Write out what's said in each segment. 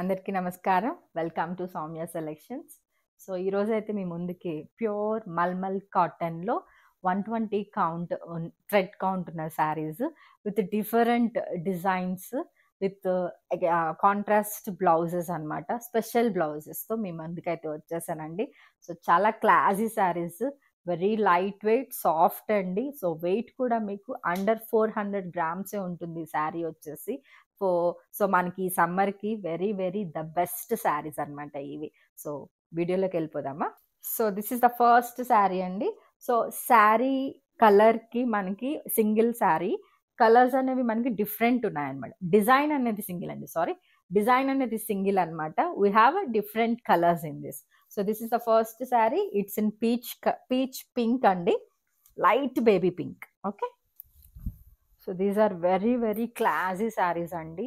అందరికీ నమస్కారం. Welcome to Soumya selections. So ఈరోజైతే మీ ముందుకి ప్యూర్ మల్మల్ కాటన్లో 120 కౌంట్ థ్రెడ్ కౌంట్ ఉన్న saris with different designs with contrast blouses అనమాట. స్పెషల్ బ్లౌజెస్తో మీ ముందుకైతే వచ్చేసానండి. సో చాలా classy saris, very light weight, soft అండి. సో వెయిట్ కూడా మీకు అండర్ 400 గ్రామ్సే ఉంటుంది శారీ వచ్చేసి. సో మనకి ఈ సమ్మర్కి very very the best saris అనమాట ఇవి. సో వీడియోలోకి వెళ్ళిపోదామా. So this is the first sari అండి. సో శారీ కలర్కి మనకి సింగిల్ శారీ, కలర్స్ అనేవి మనకి డిఫరెంట్ ఉన్నాయన్నమాట. డిజైన్ అనేది సింగిల్ అండి, డిజైన్ అనేది సింగిల్ అనమాట. We have a different colours in this. So this is the first sari. It's in peach pink అండి, light baby pink. Okay, so these are very very classy saris అండి.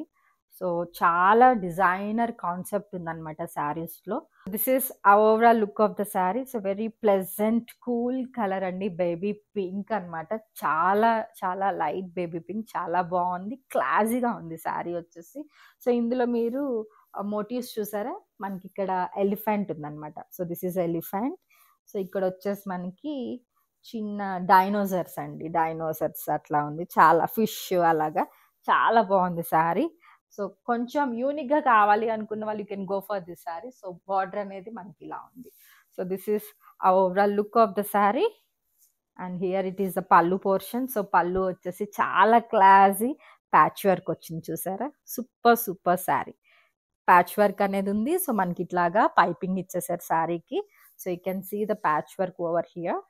So చాలా designer concept ఉందన్నమాట శారీస్లో. This is overall look of the sari. So very pleasant cool colour అండి, baby pink అనమాట. చాలా చాలా light baby pink, చాలా బాగుంది, క్లాసీగా ఉంది శారీ వచ్చేసి. సో ఇందులో మీరు మోటివ్స్ చూసారా, మనకి ఇక్కడ ఎలిఫెంట్ ఉందన్నమాట. So this is elephant. So ఇక్కడ వచ్చేసి మనకి చిన్న డైనోసర్స్ అండి, డైనోసర్స్ అట్లా ఉంది, చాలా ఫిష్ అలాగా. చాలా బాగుంది శారీ. సో కొంచెం యూనిక్గా కావాలి అనుకున్న వాళ్ళు you can go for this sari. So border అనేది మనకి ఇలా ఉంది. So this is overall look of the sari. And here it is the pallu portion. So pallu వచ్చేసి చాలా క్లాసీ ప్యాచ్ వర్క్ వచ్చింది, చూసారా. Super super sari. Patch work అనేది ఉంది. సో మనకి ఇట్లాగా పైపింగ్ ఇచ్చేసారు శారీకి. So you can see the patch work over here.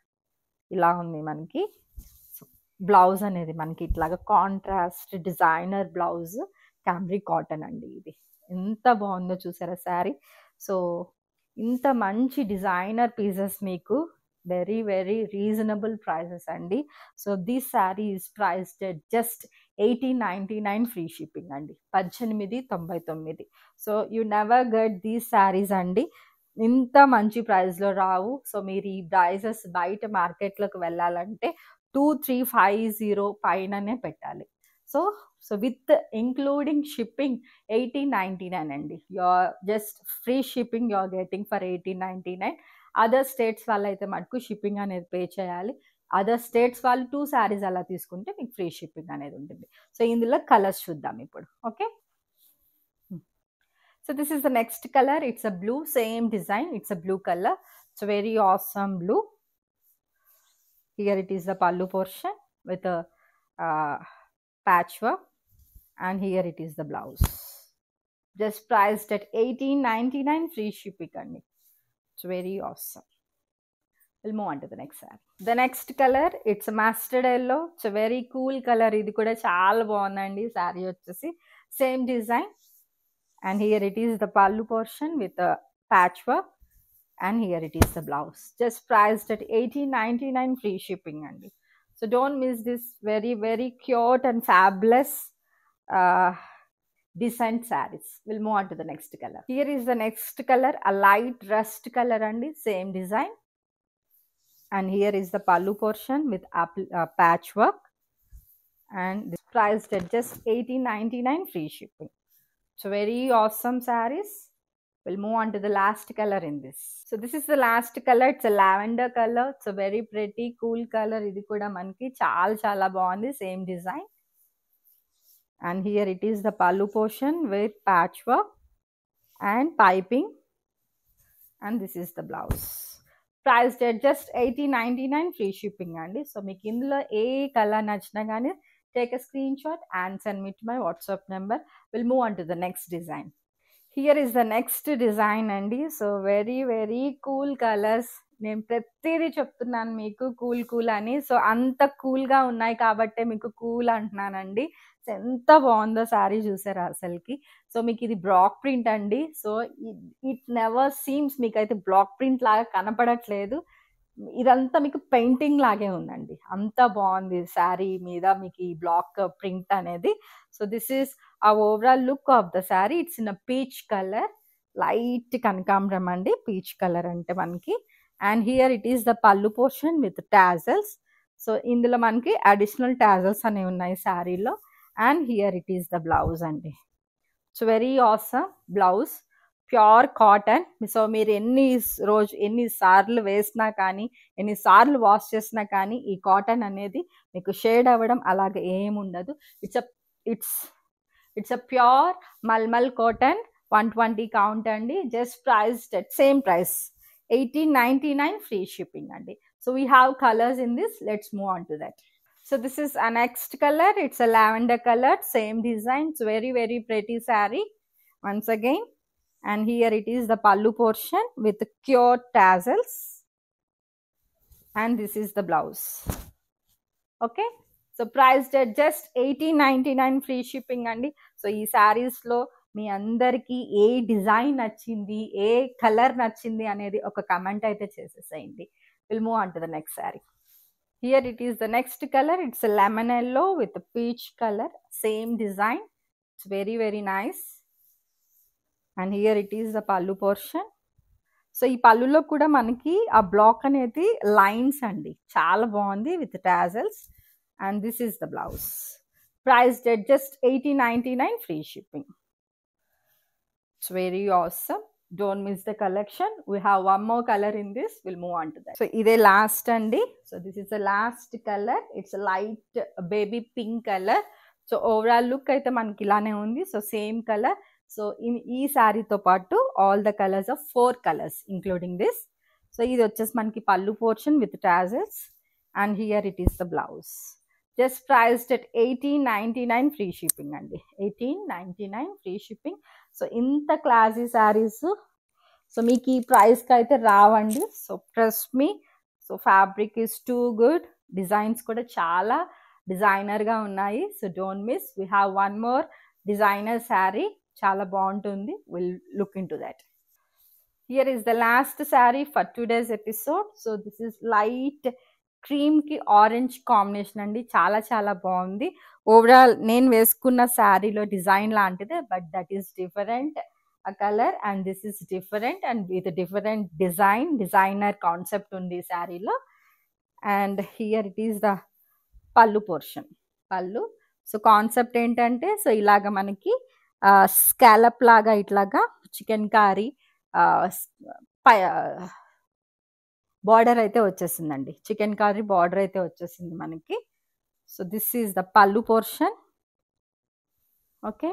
ఇలా ఉంది మనకి. బ్లౌజ్ అనేది మనకి ఇట్లాగా contrast designer blouse, Camry cotton అండి. ఇది ఎంత బాగుందో చూసారా శారీ. సో ఇంత మంచి డిజైనర్ పీసెస్ మీకు వెరీ వెరీ రీజనబుల్ ప్రైసెస్ అండి. So this sari is priced at just 1899 free shipping అండి, 1899. So you never get these saris అండి, ఇంత మంచి ప్రైస్లో రావు. సో మీరు ఈ ప్రైజెస్ బయట మార్కెట్లోకి వెళ్ళాలంటే 2350 పైననే పెట్టాలి. సో విత్ ఇంక్లూడింగ్ షిప్పింగ్ 1899 అండి. You're just free shipping you're getting for 1899. Other states వాళ్ళైతే మటుకు షిప్పింగ్ అనేది పే చేయాలి. అదర్ స్టేట్స్ వాళ్ళు 2 శారీస్ అలా తీసుకుంటే మీకు ఫ్రీ షిప్పింగ్ అనేది ఉంటుంది. సో ఇందులో కలర్స్ చూద్దాం ఇప్పుడు. Okay, so this is the next color. It's a blue, same design. It's a blue color. It's a very awesome blue. Here it is the pallu portion with a patchwork, and here it is the blouse. Just priced at 1899 free shipping. It's very awesome. We'll move on to the next saree. The next color, it's a mustard yellow. It's a very cool color. Idi kuda chaala bagundi saree vachesi. Same design. And here it is the pallu portion with a patchwork, and here it is the blouse. Just priced at 1899 free shipping andi. So don't miss this very very cute and fabulous decent sarees. We'll move on to the next color. Here is the next color, a light rust color andi, same design. And here is the pallu portion with patchwork, and this priced at just 1899 free shipping. So very awesome sarees. We'll move on to the last color in this. So this is the last color. It's a lavender color. It's a very pretty cool color. Idi kuda manki chaala bagundi, same design. And here it is the pallu portion with patchwork and piping, and this is the blouse. Priced at just 1899 free shipping andi. So meeku indulo A colour నచ్చినా గానీ take a screenshot and send me to my WhatsApp number. We'll move on to the next design. Here is the next design andi. So very very cool colors. నేను ప్రతిదీ చెప్తున్నాను మీకు cool అని. So అంత కూల్గా ఉన్నాయి కాబట్టే మీకు కూల్ అంటున్నానండి. సో ఎంత బాగుందో శారీ చూసారా అసలుకి. సో మీకు ఇది బ్లాక్ ప్రింట్ అండి. సో ఇట్ నెవర్ సీమ్స్, మీకైతే బ్లాక్ ప్రింట్ లాగా కనపడట్లేదు. ఇదంతా మీకు పెయింటింగ్ లాగే ఉందండి, అంత బాగుంది శారీ మీద మీకు ఈ బ్లాక్ ప్రింట్ అనేది. So this is uh overall look of the sari. It's in a peach colour, light కనకాంబరం అండి పీచ్ కలర్ అంటే మనకి. And here it is the pallu portion with tassels. So ఇందులో మనకి అడిషనల్ టాజల్స్ అనేవి ఉన్నాయి శారీలో. And here it is the blouse అండి. It's very awesome blouse, pure cotton. So మీరు ఎన్నిసార్లు వేసినా కానీ, ఎన్నిసార్లు వాష్ చేసినా కానీ ఈ కాటన్ అనేది మీకు షేడ్ అవ్వడం అలాగే ఏముండదు. It's a pure malmal cotton, 120 count అండి. Just priced at same price 1899 free shipping అండి. So we have colours in this. Let's move on to that. So this is a next color. It's a lavender color, same design. It's very, very pretty saree once again. And here it is the pallu portion with pure tassels. And this is the blouse. Okay. So priced at just 1899 free shipping andi. So ee sarees lo మీ అందరికి ఏ design నచ్చింది, ఏ colour నచ్చింది అనేది ఒక comment అయితే చేసేసేయండి. Will move on to the next sorry. Here it is the next color. It's a lemon yellow with a peach color. Same design. It's very, very nice. And here it is the pallu portion. So ఈ పళ్ళులో కూడా మనకి ఆ black అనేది lines అండి. చాలా బాగుంది with tassels. And this is the blouse. Priced at just 1899 free shipping. It's very awesome. Don't miss the collection. We have one more color in this. We'll move on to that. So ide last andi. So this is the last color. It's a light baby pink color. So overall look aithe manaki ilane undi. So same color. So in ee saree tho paatu all the colors of 4 colors including this. So idi vachesi manaki pallu portion with tassels, and here it is the blouse. Just priced at 1899 free shipping andi. 1899 free shipping. So ఇంత classy saris so మీకు ఈ ప్రైస్కి అయితే రావండి. So trust me. So fabric is too good, designs కూడా చాలా డిజైనర్గా ఉన్నాయి. So don't miss. We have one more designer sari, చాలా బాగుంటుంది. Will look into that. Here is the last sari for today's episode. So this is light క్రీమ్కి orange combination అండి. చాలా చాలా బాగుంది. ఓవరాల్ నేను వేసుకున్న శారీలో డిజైన్ లాంటిదే, but that is different a color and this is different and with a different designer concept ఉంది శారీలో. And here it is the pallu portion. పళ్ళు సో కాన్సెప్ట్ ఏంటంటే సో ఇలాగ మనకి స్కాలప్ లాగా ఇట్లాగా చికెన్ కర్రీ బార్డర్ అయితే వచ్చేసిందండి. చికెన్ కర్రీ బార్డర్ అయితే వచ్చేసింది మనకి. So this is the pallu portion. Okay.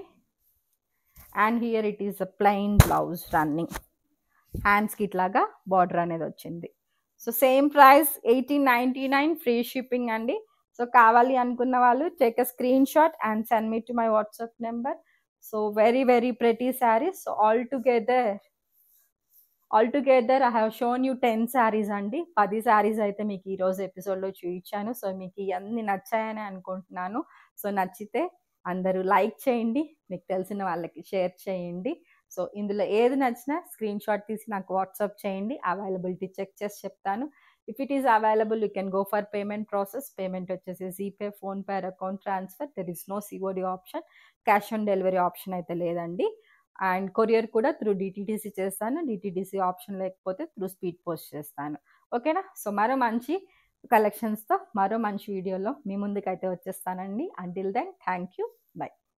And here it is a plain blouse running. హ్యాండ్స్కి ఇట్లాగా బార్డర్ అనేది వచ్చింది. So same price 1899 free shipping అండి. సో కావాలి అనుకున్న వాళ్ళు take a screen shot and send me to my WhatsApp number. So very very pretty saris. So all together I have shown you 10 saris అండి. 10 శారీస్ అయితే మీకు ఈరోజు ఎపిసోడ్లో చూపించాను. సో మీకు ఇవన్నీ నచ్చాయని అనుకుంటున్నాను. సో నచ్చితే అందరూ లైక్ చేయండి, మీకు తెలిసిన వాళ్ళకి షేర్ చేయండి. సో ఇందులో ఏది నచ్చినా స్క్రీన్ షాట్ తీసి నాకు వాట్సాప్ చేయండి. అవైలబిలిటీ చెక్ చేసి చెప్తాను. If it is available you can go for payment process. Payment వచ్చేసి GPay, PhonePe, account transfer. There is no COD option. Cash on delivery option అయితే లేదండి. అండ్ కొరియర్ కూడా త్రూ డిటిడిసి చేస్తాను. డిటిడిసి ఆప్షన్ లేకపోతే త్రూ స్పీడ్ పోస్ట్ చేస్తాను. ఓకేనా. సో మరో మంచి కలెక్షన్స్తో మరో మంచి వీడియోలో మీ ముందుకైతే వచ్చేస్తానండి. Until then thank you. By.